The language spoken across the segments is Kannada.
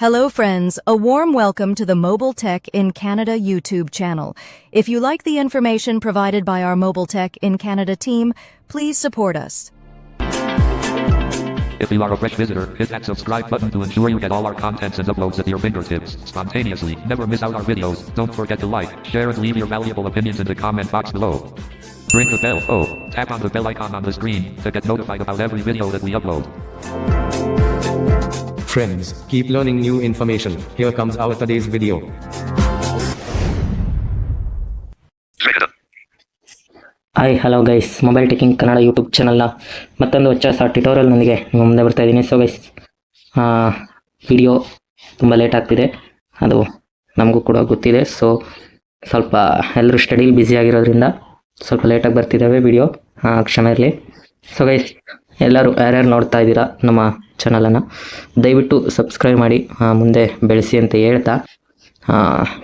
Hello friends, a warm welcome to the Mobile Tech in Canada YouTube channel. If you like the information provided by our Mobile Tech in Canada team, please support us. If you are a fresh visitor, hit that subscribe button to ensure you get all our contents and uploads at your fingertips, spontaneously. Never miss out our videos. Don't forget to like, share and leave your valuable opinions in the comment box below. Ring the bell, tap on the bell icon on the screen to get notified about every video that we upload. Friends, keep learning new information. Here comes our today's video. Hi hello guys, mobile teching Kannada YouTube ಚಾನಲ್ನ ಮತ್ತೊಂದು ಹೊಸ ಟ್ಯುಟೋರಿಯಲ್ನೊಂದಿಗೆ ನಿಮ್ಮ ಮುಂದೆ ಬರ್ತಾ ಇದ್ದೀನಿ. ಸೊ ಗೈಸ್, ವಿಡಿಯೋ ತುಂಬ ಲೇಟ್ ಆಗ್ತಿದೆ, ಅದು ನಮಗೂ ಕೂಡ ಗೊತ್ತಿದೆ. ಸೊ ಸ್ವಲ್ಪ ಎಲ್ಲರೂ ಸ್ಟಡಿಲಿ ಬ್ಯುಸಿ ಆಗಿರೋದ್ರಿಂದ ಸ್ವಲ್ಪ ಲೇಟಾಗಿ ಬರ್ತಿದ್ದಾವೆ ವಿಡಿಯೋ, ಕ್ಷಮೆ ಇರಲಿ. ಸೊ ಗೈಸ್, ಎಲ್ಲರೂ ಯಾರ್ಯಾರು ನೋಡ್ತಾ ಇದ್ದೀರಾ ನಮ್ಮ ಚಾನಲನ್ನು ದಯವಿಟ್ಟು ಸಬ್ಸ್ಕ್ರೈಬ್ ಮಾಡಿ ಮುಂದೆ ಬೆಳೆಸಿ ಅಂತ ಹೇಳ್ತಾ,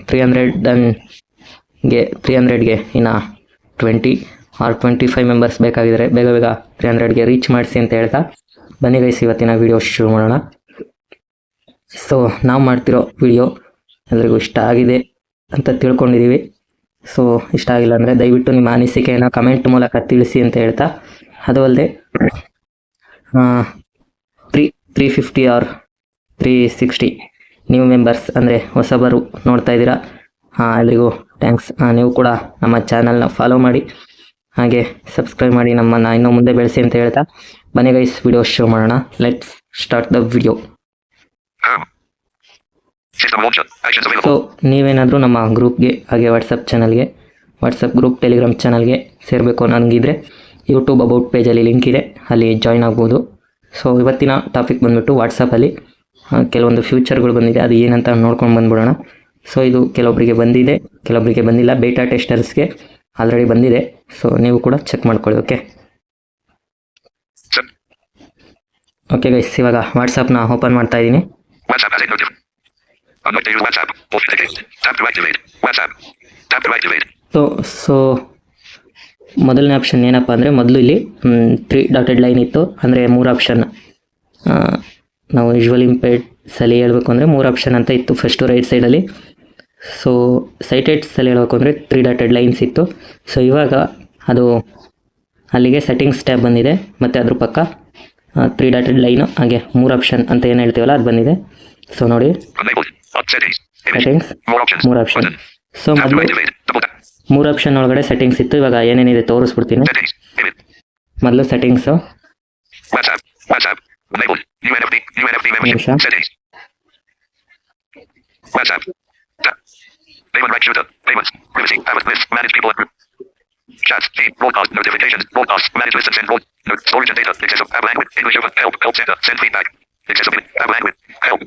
300ಗೆ ಇನ್ನು 20 or 25 ಮೆಂಬರ್ಸ್ ಬೇಕಾಗಿದ್ದಾರೆ. ಬೇಗ 300ಗೆ ರೀಚ್ ಮಾಡಿಸಿ ಅಂತ ಹೇಳ್ತಾ ಬನ್ನಿ ಗೈಸ್, ಇವತ್ತಿನ ವಿಡಿಯೋ ಶುರು ಮಾಡೋಣ. ಸೊ ನಾವು ಮಾಡ್ತಿರೋ ವಿಡಿಯೋ ಎಲ್ಲರಿಗೂ ಇಷ್ಟ ಆಗಿದೆ ಅಂತ ತಿಳ್ಕೊಂಡಿದ್ದೀವಿ. ಸೊ ಇಷ್ಟ ಆಗಿಲ್ಲ ಅಂದರೆ ದಯವಿಟ್ಟು ನಿಮ್ಮ ಅನಿಸಿಕೆಯನ್ನು ಕಮೆಂಟ್ ಮೂಲಕ ತಿಳಿಸಿ ಅಂತ ಹೇಳ್ತಾ, ಅದು ಅಲ್ಲದೆ 350 or 360 ನ್ಯೂ ಮೆಂಬರ್ಸ್ ಅಂದರೆ ಹೊಸಬರು ನೋಡ್ತಾ ಇದ್ದೀರಾ, ಎಲ್ರಿಗೂ ಥ್ಯಾಂಕ್ಸ್. ನೀವು ಕೂಡ ನಮ್ಮ ಚಾನಲ್ನ ಫಾಲೋ ಮಾಡಿ, ಹಾಗೆ ಸಬ್ಸ್ಕ್ರೈಬ್ ಮಾಡಿ, ನಮ್ಮನ್ನು ಇನ್ನೂ ಮುಂದೆ ಬೆಳೆಸಿ ಅಂತ ಹೇಳ್ತಾ ಬನ್ನಿ ಗೈಸ್, ವಿಡಿಯೋ ಶುರು ಮಾಡೋಣ. Let's start the video. So ನೀವೇನಾದರೂ ನಮ್ಮ ಗ್ರೂಪ್ಗೆ ಹಾಗೆ ವಾಟ್ಸಪ್ ಗ್ರೂಪ್, ಟೆಲಿಗ್ರಾಮ್ ಚಾನಲ್ಗೆ ಸೇರಬೇಕು ಅನ್ನೋಂಗಿದ್ರೆ ಯೂಟ್ಯೂಬ್ ಅಬೌಟ್ ಪೇಜಲ್ಲಿ ಲಿಂಕ್ ಇದೆ, ಅಲ್ಲಿ ಜಾಯ್ನ್ ಆಗ್ಬೋದು. ಸೊ ಇವತ್ತಿನ ಟಾಪಿಕ್ ಬಂದುಬಿಟ್ಟು ವಾಟ್ಸಪ್ಪಲ್ಲಿ ಕೆಲವೊಂದು ಫ್ಯೂಚರ್ಗಳು ಬಂದಿದೆ, ಅದು ಏನಂತ ನೋಡ್ಕೊಂಡು ಬಂದ್ಬಿಡೋಣ. ಸೊ ಇದು ಕೆಲವೊಬ್ಬರಿಗೆ ಬಂದಿದೆ, ಕೆಲವೊಬ್ಬರಿಗೆ ಬಂದಿಲ್ಲ. ಬೇಟಾ ಟೆಸ್ಟರ್ಸ್ಗೆ ಆಲ್ರೆಡಿ ಬಂದಿದೆ, ಸೊ ನೀವು ಕೂಡ ಚೆಕ್ ಮಾಡ್ಕೊಳ್ಳಿ. ಓಕೆ ಗೈಸ್, ಇವಾಗ ವಾಟ್ಸಪ್ನ ಓಪನ್ ಮಾಡ್ತಾ ಇದ್ದೀನಿ. ಸೊ ಮೊದಲನೇ ಆಪ್ಷನ್ ಏನಪ್ಪ ಅಂದರೆ, ಮೊದಲು ಇಲ್ಲಿ 3 ಡಾಟೆಡ್ ಲೈನ್ ಇತ್ತು, ಅಂದರೆ 3 ಆಪ್ಷನ್. ನಾವು ವಿಜುವಲ್ ಇಂಪೇರ್ಡ್ಸಲ್ಲಿ ಹೇಳಬೇಕು ಅಂದರೆ 3 ಆಪ್ಷನ್ ಅಂತ ಇತ್ತು ಫಸ್ಟು ರೈಟ್ ಸೈಡಲ್ಲಿ. ಸೊ ಸೈಟೆಡ್ಸಲ್ಲಿ ಹೇಳಬೇಕು ಅಂದರೆ 3 ಡಾಟೆಡ್ ಲೈನ್ಸ್ ಇತ್ತು. ಸೊ ಇವಾಗ ಅದು ಅಲ್ಲಿಗೆ ಸೆಟ್ಟಿಂಗ್ಸ್ ಟ್ಯಾಬ್ ಬಂದಿದೆ, ಮತ್ತು ಅದ್ರ ಪಕ್ಕ 3 ಡಾಟೆಡ್ ಲೈನು ಹಾಗೆ 3 ಆಪ್ಷನ್ ಅಂತ ಏನು ಹೇಳ್ತೀವಲ್ಲ ಅದು ಬಂದಿದೆ. ಸೊ ನೋಡಿ, ಸೆಟ್ಟಿಂಗ್ಸ್ 3 ಆಪ್ಷನ್. ಸೊ ಮೊದಲು 3 ಆಪ್ಷನ್ ಒಳಗಡೆ ಸೆಟ್ಟಿಂಗ್ಸ್ ಇತ್ತು, ಇವಾಗ ಏನೇನಿದೆ ತೋರಿಸ್ಬಿಡ್ತೀನಿ. ಮೊದಲು settings, Chats, feed, broadcast, notifications, broadcast, manage listen, send, storage and data, access of tab language, English over, help center, send feedback, accessibility, tab language, help,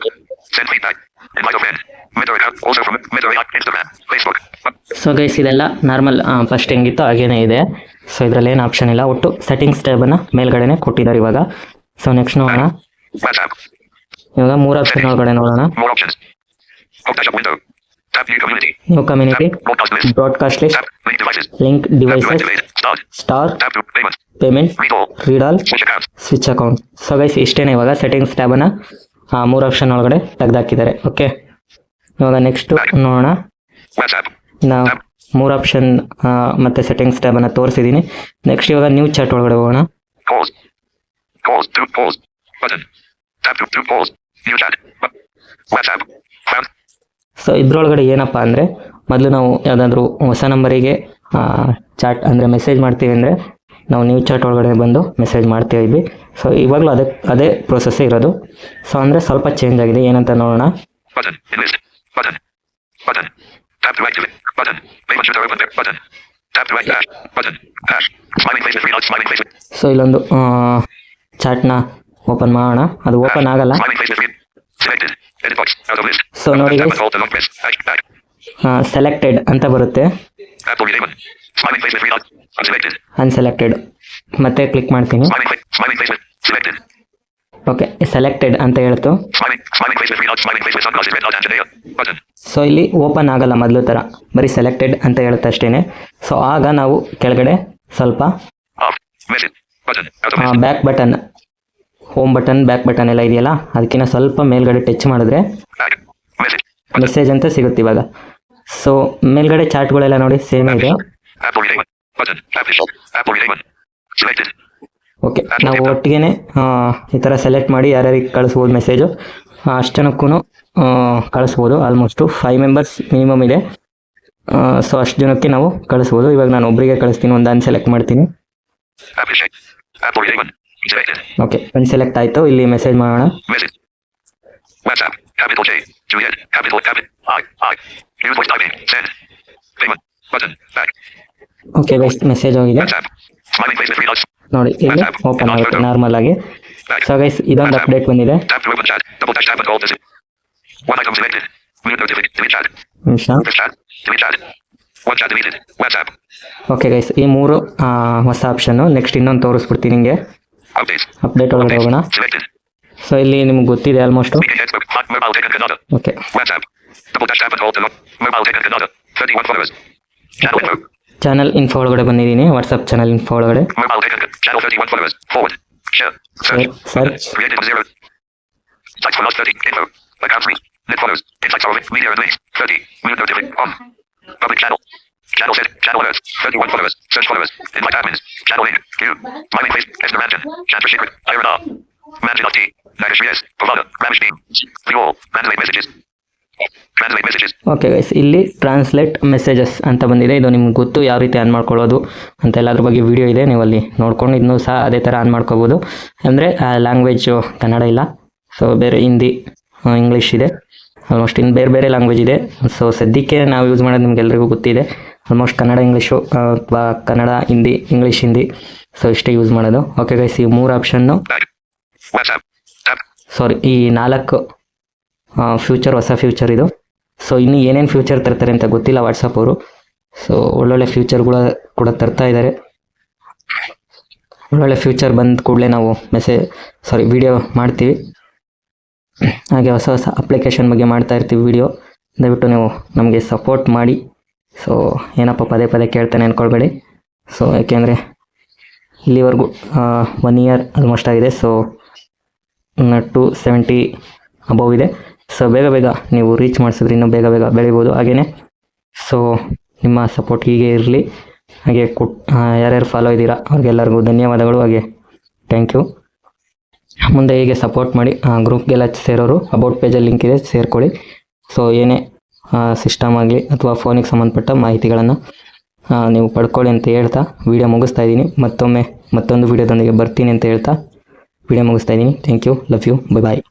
send feedback, invite a friend, Meta account, also from Meta, Instagram, Facebook. So guys, ಇದೆಲ್ಲ ನಾರ್ಮಲ್ ಫಸ್ಟ್ ಹೆಂಗಿತ್ತು ಹಾಗೇನೇ ಇದೆ. ಸೊ ಇದರಲ್ಲಿ ಏನು ಆಪ್ಷನ್ ಇಲ್ಲ, ಒಟ್ಟು ಸೆಟ್ಟಿಂಗ್ಸ್ ಟ್ಯಾಬನ್ನು ಮೇಲ್ಗಡೆನೆ ಕೊಟ್ಟಿದ್ದಾರೆ ಇವಾಗ. ಸೊ ನೆಕ್ಸ್ಟ್ ನೋಡೋಣ, ಇವಾಗ 3 ಆಪ್ಷನ್ ಒಳಗಡೆ ನೋಡೋಣ. New community, broadcast list, link devices, star, payment, read all, switch account. So guys, ಇಷ್ಟೇನೆ ಇವಾಗ ಸೆಟ್ಟಿಂಗ್ಸ್ ಟ್ಯಾಬನ್ನು 3 ಆಪ್ಷನ್ ಒಳಗಡೆ ತೆಗೆದಾಕಿದ್ದಾರೆ. ಓಕೆ, ಇವಾಗ ನೆಕ್ಸ್ಟ್ ನೋಡೋಣ. ನಾವು 3 ಆಪ್ಷನ್ ಮತ್ತು ಸೆಟ್ಟಿಂಗ್ಸ್ ಟ್ಯಾಬನ್ನು ತೋರಿಸಿದ್ದೀನಿ. ನೆಕ್ಸ್ಟ್ ಇವಾಗ ನ್ಯೂ ಚಾಟ್ ಒಳಗಡೆ ಹೋಗೋಣ. ಸೊ ಇದ್ರೊಳಗಡೆ ಏನಪ್ಪ ಅಂದರೆ, ಮೊದಲು ನಾವು ಯಾವುದಾದ್ರೂ ಹೊಸ ನಂಬರಿಗೆ ಚಾಟ್ ಅಂದರೆ ಮೆಸೇಜ್ ಮಾಡ್ತೀವಿ ಅಂದರೆ ನಾವು ನ್ಯೂ ಚಾಟ್ ಒಳಗಡೆ ಬಂದು ಮೆಸೇಜ್ ಮಾಡ್ತೀವಿ. ಸೊ ಇವಾಗಲೂ ಅದೇ ಪ್ರೊಸೆಸ್ಸೇ ಇರೋದು. ಸೊ ಅಂದರೆ ಸ್ವಲ್ಪ ಚೇಂಜ್ ಆಗಿದೆ, ಏನಂತ ನೋಡೋಣ. ಸೊ ಇಲ್ಲೊಂದು ಚಾಟ್ನ ಓಪನ್ ಮಾಡೋಣ, ಅದು ಓಪನ್ ಆಗಲ್ಲ. ಸೊ ನೋಡಿ, ಸೆಲೆಕ್ಟೆಡ್ ಅಂತ ಬರುತ್ತೆ, ಅನ್ಸೆಲೆಕ್ಟೆಡ್ ಮತ್ತೆ ಕ್ಲಿಕ್ ಮಾಡ್ತೀನಿ. ಓಕೆ, ಸೆಲೆಕ್ಟೆಡ್ ಅಂತ ಹೇಳ್ತು. ಸೊ ಇಲ್ಲಿ ಓಪನ್ ಆಗಲ್ಲ ಮೊದಲು ಥರ, ಬರೀ ಸೆಲೆಕ್ಟೆಡ್ ಅಂತ ಹೇಳುತ್ತೆ ಅಷ್ಟೇನೆ. ಸೊ ಆಗ ನಾವು ಕೆಳಗಡೆ ಸ್ವಲ್ಪ back button home button back button ಎಲ್ಲ ಇದೆಯಲ್ಲ ಅದಕ್ಕಿಂತ ಸ್ವಲ್ಪ ಮೇಲ್ಗಡೆ ಟಚ್ ಮಾಡಿದ್ರೆ Back. Message. Button. ಮೆಸೇಜ್ ಅಂತ ಸಿಗುತ್ತೆ ಇವಾಗ. ಸೊ ಮೇಲ್ಗಡೆ ಚಾರ್ಟ್ಗಳೆಲ್ಲ ನೋಡಿ ಸೇಮ್ ಇದೆ. Apple Reading. Button. Publish. Apple Reading. Selected. Okay, ನಾವು ಒಟ್ಟಿಗೆ ಈ ಥರ ಸೆಲೆಕ್ಟ್ ಮಾಡಿ ಯಾರ್ಯಾರಿಗೆ ಕಳಿಸ್ಬೋದು ಮೆಸೇಜು, ಅಷ್ಟು ಜನಕ್ಕೂ ಕಳಿಸ್ಬೋದು. ಆಲ್ಮೋಸ್ಟು 5 ಮೆಂಬರ್ಸ್ ಮಿನಿಮಮ್ ಇದೆ. ಸೊ ಅಷ್ಟು ಜನಕ್ಕೆ ನಾವು ಕಳಿಸ್ಬೋದು. ಇವಾಗ ನಾನು ಒಬ್ಬರಿಗೆ ಕಳಿಸ್ತೀನಿ, ಒಂದನ್ನು ಸೆಲೆಕ್ಟ್ ಮಾಡ್ತೀನಿ. Publish. Apple Reading. Selected. Okay, ಒಂದು ಸೆಲೆಕ್ಟ್ ಆಯಿತು. ಇಲ್ಲಿ ಮೆಸೇಜ್ ಮಾಡೋಣ. Message. WhatsApp. Capital J. Juliet. Capital I. Use voice typing. Send. Payment. Button. Back. Okay guys, message ಹೋಗಿದೆ WhatsApp. Smiling face with 3 dots. ನೋಡಿ, ಇಲ್ಲಿ ಓಪನ್ ಆಗುತ್ತೆ ನಾರ್ಮಲ್ ಆಗಿ. ಸೊ ಗೈಸ್, ಇದೊಂದು ಅಪ್ಡೇಟ್ ಬಂದಿದೆ. Tap to open chat. Double dash tap and hold this. One item selected. Mute notification. Delete chat. ನಿಮಿಷ. This chat. Delete chat. One chat deleted. WhatsApp. Okay guys, ಈ 3 ಹೊಸ ಆಪ್ಷನ್ನು. ನೆಕ್ಸ್ಟ್ ಇನ್ನೊಂದು ತೋರಿಸ್ಬಿಡ್ತೀನಿ ನಿಮಗೆ. Updates. ಅಪ್ಡೇಟ್ ಒಳಗಡೆ ಹೋಗೋಣ. Selected. ಸೊ ಇಲ್ಲಿ ನಿಮ್ಗೆ ಗೊತ್ತಿದೆ almost. Media expert. Hot mobile taken Canada. Okay, WhatsApp. Double dash tap and hold the mobile taken Canada. 31 followers. Channel info. Channel info ಒಳಗಡೆ ಬಂದಿದ್ದೀನಿ. ವಾಟ್ಸಪ್ ಚಾನಲ್ ಇನ್ಫೋ ಒಳಗಡೆ. Mobile taken. Channel 31 followers. Forward. Share. Search. Search. Created 0. Sites for lost 30. Info. Account 3. Net followers. Insights are linked. Media and links. 30. Mute notification. On. Public channel. Channel set. Channel alerts. 31 followers. Search followers. Invite admins. Channel link. Q. Smiling face. Esther Mansion. Chanter secret. Iron R. Mansion T. Nagish Riaz. Pavada. Ramish Dean. View all. Translate messages. Translate messages. Okay guys, ಇಲ್ಲಿ ಟ್ರಾನ್ಸ್ಲೇಟ್ ಮೆಸೇಜಸ್ ಅಂತ ಬಂದಿದೆ. ಇದು ನಿಮ್ಗೆ ಗೊತ್ತು ಯಾವ ರೀತಿ ಆನ್ ಮಾಡ್ಕೊಳ್ಳೋದು ಅಂತ ಎಲ್ಲದ್ರ ಬಗ್ಗೆ ವಿಡಿಯೋ ಇದೆ, ನೀವು ಅಲ್ಲಿ ನೋಡ್ಕೊಂಡು ಇದನ್ನು ಸಹ ಅದೇ ಥರ ಆನ್ ಮಾಡ್ಕೋಬೋದು. ಅಂದರೆ ಲ್ಯಾಂಗ್ವೇಜು ಕನ್ನಡ ಇಲ್ಲ, ಸೊ ಬೇರೆ ಹಿಂದಿ, ಇಂಗ್ಲೀಷ್ ಇದೆ. ಆಲ್ಮೋಸ್ಟ್ ಇನ್ನು ಬೇರೆ ಬೇರೆ ಲ್ಯಾಂಗ್ವೇಜ್ ಇದೆ. ಸೊ ಸದ್ಯಕ್ಕೆ ನಾವು ಯೂಸ್ ಮಾಡೋದು ನಿಮ್ಗೆಲ್ರಿಗೂ ಗೊತ್ತಿದೆ. ಆಲ್ಮೋಸ್ಟ್ ಕನ್ನಡ ಇಂಗ್ಲೀಷು ಅಥವಾ ಕನ್ನಡ ಹಿಂದಿ, ಇಂಗ್ಲೀಷ್ ಹಿಂದಿ, ಸೊ ಇಷ್ಟೇ ಯೂಸ್ ಮಾಡೋದು. ಓಕೆ ಗೈಸ್, ಈ 3 ಆಪ್ಷನ್ನು, Back. WhatsApp. Tap. ಸಾರಿ ಈ 4 ಫ್ಯೂಚರ್, ಹೊಸ ಫ್ಯೂಚರ್ ಇದು. ಸೊ ಇನ್ನು ಏನೇನು ಫ್ಯೂಚರ್ ತರ್ತಾರೆ ಅಂತ ಗೊತ್ತಿಲ್ಲ ವಾಟ್ಸಪ್ ಅವರು. ಸೊ ಒಳ್ಳೊಳ್ಳೆ ಫ್ಯೂಚರ್ಗಳ ಕೂಡ ತರ್ತಾ ಇದ್ದಾರೆ. ಒಳ್ಳೊಳ್ಳೆ ಫ್ಯೂಚರ್ ಬಂದ ಕೂಡಲೇ ನಾವು ವಿಡಿಯೋ ಮಾಡ್ತೀವಿ. ಹಾಗೆ ಹೊಸ ಹೊಸ ಅಪ್ಲಿಕೇಶನ್ ಬಗ್ಗೆ ಮಾಡ್ತಾ ಇರ್ತೀವಿ ವಿಡಿಯೋ. ದಯವಿಟ್ಟು ನೀವು ನಮಗೆ ಸಪೋರ್ಟ್ ಮಾಡಿ. ಸೊ ಏನಪ್ಪ ಪದೇ ಪದೇ ಕೇಳ್ತಾನೆ ಅಂದ್ಕೊಳ್ಬೇಡಿ. ಸೊ ಯಾಕೆಂದರೆ ಇಲ್ಲಿವರೆಗೂ 1 ಇಯರ್ ಆಲ್ಮೋಸ್ಟ್ ಆಗಿದೆ. ಸೊ 270 ಅಬೌವ್ ಇದೆ. ಸೊ ಬೇಗ ಬೇಗ ನೀವು ರೀಚ್ ಮಾಡಿಸಿದ್ರೆ ಇನ್ನೂ ಬೇಗ ಬೇಗ ಬೆಳಿಬೋದು. ಹಾಗೆಯೇ ಸೊ ನಿಮ್ಮ ಸಪೋರ್ಟ್ ಹೀಗೆ ಇರಲಿ. ಹಾಗೆ ಯಾರ್ಯಾರು ಫಾಲೋ ಇದ್ದೀರಾ ಅವ್ರಿಗೆಲ್ಲರಿಗೂ ಧನ್ಯವಾದಗಳು. ಹಾಗೆ ಥ್ಯಾಂಕ್ ಯು. ಮುಂದೆ ಹೀಗೆ ಸಪೋರ್ಟ್ ಮಾಡಿ. ಗ್ರೂಪ್ಗೆಲ್ಲ ಸೇರೋರು ಅಬೌಟ್ ಪೇಜಲ್ಲಿ ಲಿಂಕ್ ಇದೆ, ಸೇರ್ಕೊಳ್ಳಿ. ಸೊ ಏನೇ ಸಿಸ್ಟಮ್ ಆಗಲಿ ಅಥವಾ ಫೋನಿಗೆ ಸಂಬಂಧಪಟ್ಟ ಮಾಹಿತಿಗಳನ್ನು ನೀವು ಪಡ್ಕೊಳ್ಳಿ ಅಂತ ಹೇಳ್ತಾ ವಿಡಿಯೋ ಮುಗಿಸ್ತಾ ಇದ್ದೀನಿ. ಮತ್ತೊಂದು ವಿಡಿಯೋದೊಂದಿಗೆ ಬರ್ತೀನಿ ಅಂತ ಹೇಳ್ತಾ ವಿಡಿಯೋ ಮುಗಿಸ್ತಾ ಇದ್ದೀನಿ. Thank you, love you, bye bye.